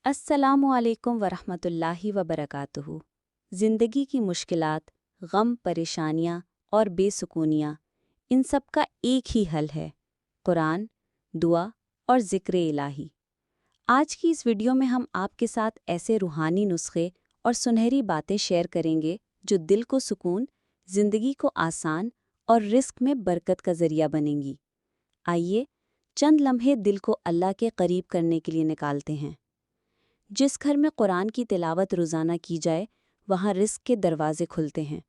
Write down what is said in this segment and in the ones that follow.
अस्सलामुअलैकुम वरहमतुल्लाहि वबरकातुहू। ज़िंदगी की मुश्किलात, गम, परेशानियाँ और बेसुकूनियाँ, इन सब का एक ही हल है, कुरान, दुआ और ज़िक्र इलाही। आज की इस वीडियो में हम आपके साथ ऐसे रूहानी नुस्खे और सुनहरी बातें शेयर करेंगे जो दिल को सुकून, ज़िंदगी को आसान और रिस्क में बरकत का ज़रिया बनेंगी। आइए चंद लम्हे दिल को अल्लाह के करीब करने के लिए निकालते हैं। जिस घर में कुरान की तिलावत रोज़ाना की जाए, वहाँ रिस्क के दरवाजे खुलते हैं।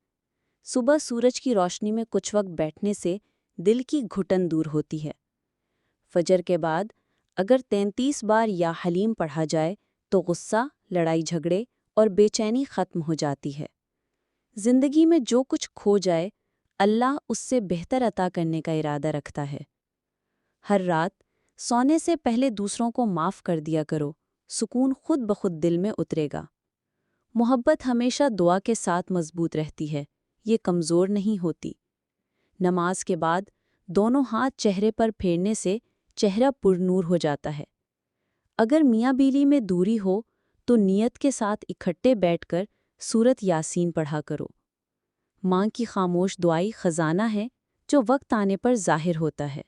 सुबह सूरज की रोशनी में कुछ वक्त बैठने से दिल की घुटन दूर होती है। फजर के बाद अगर 33 बार या हलीम पढ़ा जाए तो गुस्सा, लड़ाई झगड़े और बेचैनी ख़त्म हो जाती है। ज़िंदगी में जो कुछ खो जाए, अल्लाह उससे बेहतर अता करने का इरादा रखता है। हर रात सोने से पहले दूसरों को माफ़ कर दिया करो, सुकून खुद ब खुद दिल में उतरेगा। मोहब्बत हमेशा दुआ के साथ मजबूत रहती है, ये कमज़ोर नहीं होती। नमाज के बाद दोनों हाथ चेहरे पर फेरने से चेहरा पुरनूर हो जाता है। अगर मियाँ बीवी में दूरी हो तो नियत के साथ इकट्ठे बैठकर सूरत यासीन पढ़ा करो। माँ की खामोश दुआई खजाना है जो वक्त आने पर ज़ाहिर होता है।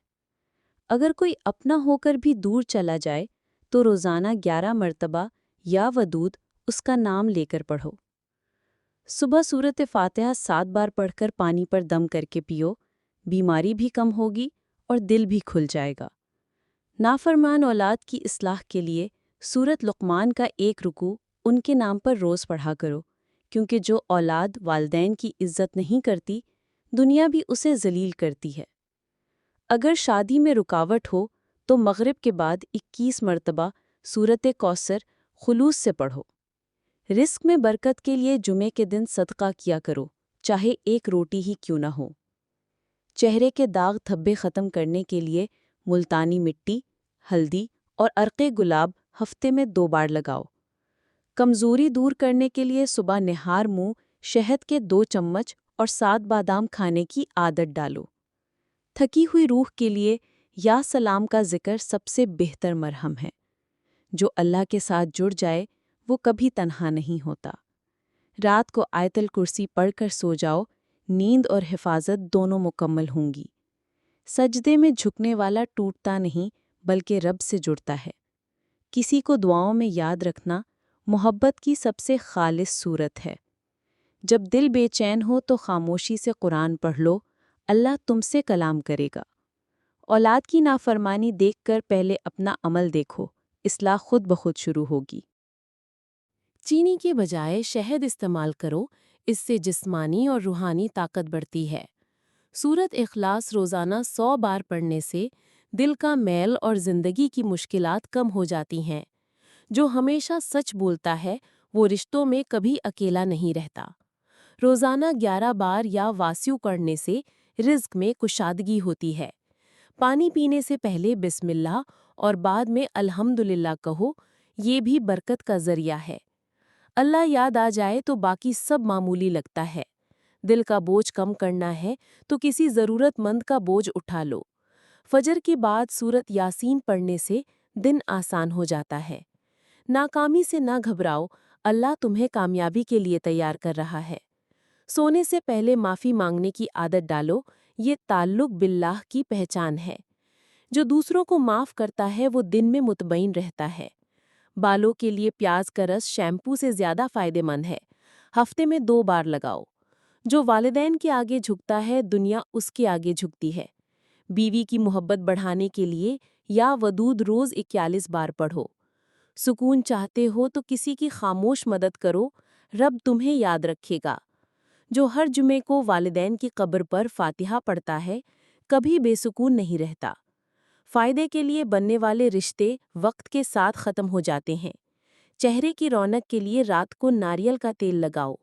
अगर कोई अपना होकर भी दूर चला जाए तो रोज़ाना 11 मरतबा या वदूद उसका नाम लेकर पढ़ो। सुबह सूरत फ़ातिहा 7 बार पढ़कर पानी पर दम करके पियो, बीमारी भी कम होगी और दिल भी खुल जाएगा। नाफरमान औलाद की इस्लाह के लिए सूरत लुक़मान का एक रुकू उनके नाम पर रोज़ पढ़ा करो, क्योंकि जो औलाद वालिदैन की इज़्ज़त नहीं करती, दुनिया भी उसे ज़लील करती है। अगर शादी में रुकावट हो तो मग़रिब के बाद 21 मरतबा सूरत कौसर खुलूस से पढ़ो। रिस्क में बरकत के लिए जुमे के दिन सदका किया करो, चाहे एक रोटी ही क्यों न हो। चेहरे के दाग धब्बे ख़त्म करने के लिए मुल्तानी मिट्टी, हल्दी और अर्क़े गुलाब हफ्ते में 2 बार लगाओ। कमज़ोरी दूर करने के लिए सुबह निहार मुँह शहद के 2 चम्मच और 7 बादाम खाने की आदत डालो। थकी हुई रूह के लिए या सलाम का जिक्र सबसे बेहतर मरहम है। जो अल्लाह के साथ जुड़ जाए वो कभी तन्हा नहीं होता। रात को आयतल कुर्सी पढ़कर सो जाओ, नींद और हिफाजत दोनों मुकम्मल होंगी। सजदे में झुकने वाला टूटता नहीं बल्कि रब से जुड़ता है। किसी को दुआओं में याद रखना मोहब्बत की सबसे खालिस सूरत है। जब दिल बेचैन हो तो खामोशी से कुरान पढ़ लो, अल्लाह तुमसे कलाम करेगा। औलाद की नाफरमानी देखकर पहले अपना अमल देखो, इस्लाह खुद ब खुद शुरू होगी। चीनी के बजाय शहद इस्तेमाल करो, इससे जिस्मानी और रूहानी ताकत बढ़ती है। सूरत इखलास रोज़ाना 100 बार पढ़ने से दिल का मैल और ज़िंदगी की मुश्किलात कम हो जाती हैं। जो हमेशा सच बोलता है वो रिश्तों में कभी अकेला नहीं रहता। रोज़ाना 11 बार या वास्यु करने से रिज़्क में कुशादगी होती है। पानी पीने से पहले बिस्मिल्लाह और बाद में अल्हम्दुलिल्लाह कहो, ये भी बरकत का ज़रिया है। अल्लाह याद आ जाए तो बाकी सब मामूली लगता है। दिल का बोझ कम करना है तो किसी ज़रूरतमंद का बोझ उठा लो। फजर के बाद सूरत यासीन पढ़ने से दिन आसान हो जाता है। नाकामी से ना घबराओ, अल्लाह तुम्हें कामयाबी के लिए तैयार कर रहा है। सोने से पहले माफ़ी मांगने की आदत डालो, ये ताल्लुक बिल्लाह की पहचान है। जो दूसरों को माफ़ करता है वो दिन में मुतमईन रहता है। बालों के लिए प्याज का रस शैम्पू से ज़्यादा फ़ायदेमंद है। हफ्ते में 2 बार लगाओ। जो वालिदैन के आगे झुकता है दुनिया उसके आगे झुकती है। बीवी की मोहब्बत बढ़ाने के लिए या वदूद रोज़ 41 बार पढ़ो। सुकून चाहते हो तो किसी की खामोश मदद करो, रब तुम्हें याद रखेगा। जो हर जुमे को वालिदैन की कब्र पर फातिहा पढ़ता है, कभी बेसुकून नहीं रहता। फ़ायदे के लिए बनने वाले रिश्ते वक्त के साथ ख़त्म हो जाते हैं। चेहरे की रौनक के लिए रात को नारियल का तेल लगाओ।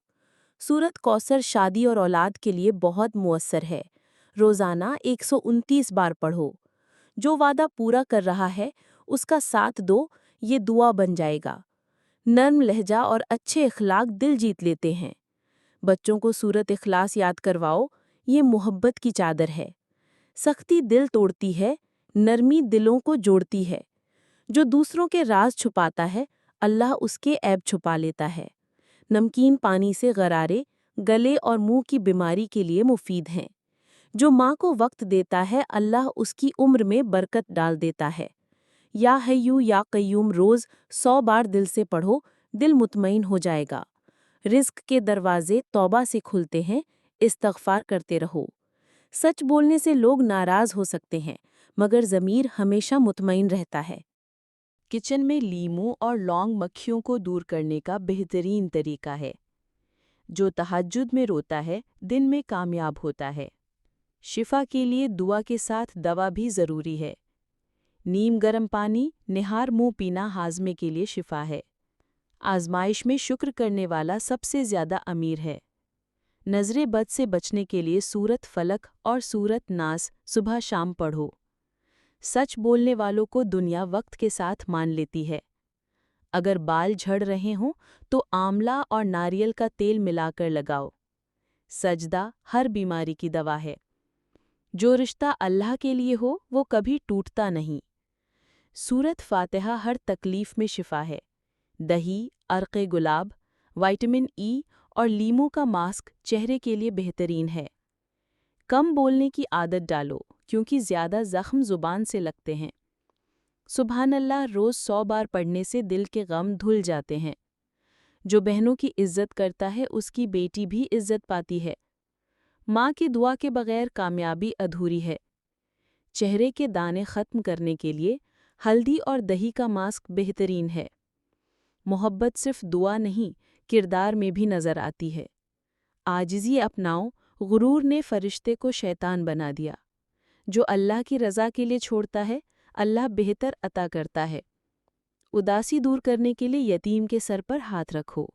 सूरत कौसर शादी और औलाद के लिए बहुत मुअस्सर है। रोज़ाना 129 बार पढ़ो। जो वादा पूरा कर रहा है उसका साथ दो, ये दुआ बन जाएगा। नर्म लहजा और अच्छे इखलाक दिल जीत लेते हैं। बच्चों को सूरत इखलास याद करवाओ, ये मोहब्बत की चादर है। सख्ती दिल तोड़ती है, नरमी दिलों को जोड़ती है। जो दूसरों के राज छुपाता है, اللہ اس کے عیب چھپا لیتا ہے۔ نمکین پانی سے غرارے گلے اور منہ کی بیماری کے لیے مفید ہیں۔ جو ماں کو وقت دیتا ہے اللہ اس کی عمر میں برکت ڈال دیتا ہے۔ یا حیو یا قیوم روز 100 بار دل سے پڑھو، دل مطمئن ہو جائے گا۔ رزق کے دروازے توبہ سے کھلتے ہیں، استغفار کرتے رہو۔ سچ بولنے سے لوگ ناراض ہو سکتے ہیں مگر ضمیر ہمیشہ مطمئن رہتا ہے۔ کچن میں لیموں اور لونگ مکھیوں کو دور کرنے کا بہترین طریقہ ہے۔ جو تہجد میں روتا ہے دن میں کامیاب ہوتا ہے۔ شفا کے لیے دعا کے ساتھ دوا بھی ضروری ہے۔ نیم گرم پانی نہار منہ پینا ہاضمے کے لیے شفا ہے۔ آزمائش میں شکر کرنے والا سب سے زیادہ امیر ہے۔ نظر بد سے بچنے کے لیے سورت فلق اور سورت ناس صبح شام پڑھو۔ سچ بولنے والوں کو دنیا وقت کے ساتھ مان لیتی ہے۔ اگر بال جھڑ رہے ہوں تو آملہ اور ناریل کا تیل ملا کر لگاؤ۔ سجدہ ہر بیماری کی دوا ہے۔ جو رشتہ اللہ کے لیے ہو وہ کبھی ٹوٹتا نہیں۔ سورت فاتحہ ہر تکلیف میں شفا ہے۔ دہی، عرق گلاب، وائٹامن ای اور لیموں کا ماسک چہرے کے لیے بہترین ہے۔ کم بولنے کی عادت ڈالو کیونکہ زیادہ زخم زبان سے لگتے ہیں۔ سبحان اللہ روز 100 بار پڑھنے سے دل کے غم دھل جاتے ہیں۔ جو بہنوں کی عزت کرتا ہے اس کی بیٹی بھی عزت پاتی ہے۔ ماں کی دعا کے بغیر کامیابی ادھوری ہے۔ چہرے کے دانے ختم کرنے کے لیے ہلدی اور دہی کا ماسک بہترین ہے۔ محبت صرف دعا نہیں کردار میں بھی نظر آتی ہے۔ عاجزی اپناؤ، غرور نے فرشتے کو شیطان بنا دیا۔ جو اللہ کی رضا کے لیے چھوڑتا ہے اللہ بہتر عطا کرتا ہے۔ اداسی دور کرنے کے لیے یتیم کے سر پر ہاتھ رکھو۔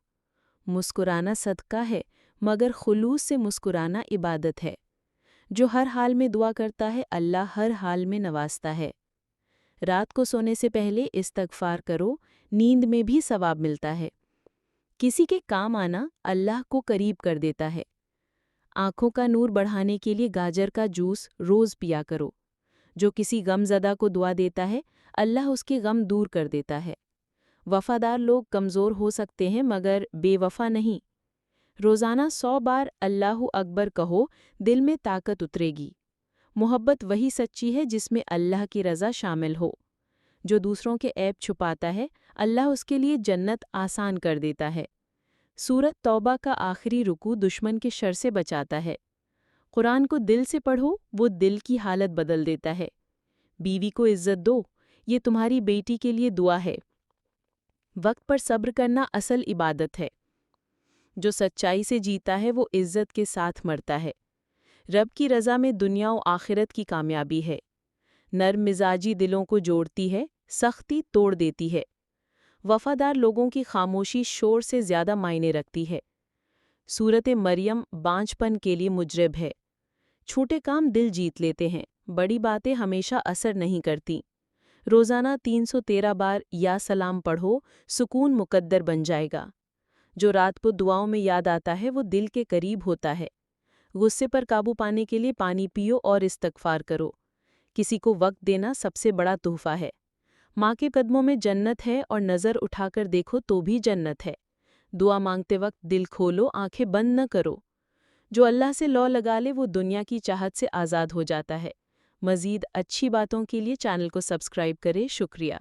مسکرانا صدقہ ہے مگر خلوص سے مسکرانا عبادت ہے۔ جو ہر حال میں دعا کرتا ہے اللہ ہر حال میں نوازتا ہے۔ رات کو سونے سے پہلے استغفار کرو، نیند میں بھی ثواب ملتا ہے۔ کسی کے کام آنا اللہ کو قریب کر دیتا ہے۔ آنکھوں کا نور بڑھانے کے لیے گاجر کا جوس روز پیا کرو۔ جو کسی غم زدہ کو دعا دیتا ہے اللہ اس کے غم دور کر دیتا ہے۔ وفادار لوگ کمزور ہو سکتے ہیں مگر بے وفا نہیں۔ روزانہ 100 بار اللہ اکبر کہو، دل میں طاقت اترے گی۔ محبت وہی سچی ہے جس میں اللہ کی رضا شامل ہو۔ جو دوسروں کے عیب چھپاتا ہے اللہ اس کے لیے جنت آسان کر دیتا ہے۔ سورت توبہ کا آخری رکوع دشمن کے شر سے بچاتا ہے۔ قرآن کو دل سے پڑھو، وہ دل کی حالت بدل دیتا ہے۔ بیوی کو عزت دو، یہ تمہاری بیٹی کے لیے دعا ہے۔ وقت پر صبر کرنا اصل عبادت ہے۔ جو سچائی سے جیتا ہے وہ عزت کے ساتھ مرتا ہے۔ رب کی رضا میں دنیا و آخرت کی کامیابی ہے۔ نرم مزاجی دلوں کو جوڑتی ہے، سختی توڑ دیتی ہے۔ وفادار لوگوں کی خاموشی شور سے زیادہ معنی رکھتی ہے۔ سورت مریم بانجھ پن کے لیے مجرب ہے۔ چھوٹے کام دل جیت لیتے ہیں، بڑی باتیں ہمیشہ اثر نہیں کرتی۔ روزانہ 313 بار یا سلام پڑھو، سکون مقدر بن جائے گا۔ جو رات کو دعاؤں میں یاد آتا ہے وہ دل کے قریب ہوتا ہے۔ غصے پر قابو پانے کے لیے پانی پیو اور استغفار کرو۔ کسی کو وقت دینا سب سے بڑا تحفہ ہے۔ ماں کے قدموں میں جنت ہے اور نظر اٹھا کر دیکھو تو بھی جنت ہے۔ دعا مانگتے وقت دل کھولو، آنکھیں بند نہ کرو۔ جو اللہ سے لو لگا لے وہ دنیا کی چاہت سے آزاد ہو جاتا ہے۔ مزید اچھی باتوں کے لیے چینل کو سبسکرائب کریں۔ شکریہ۔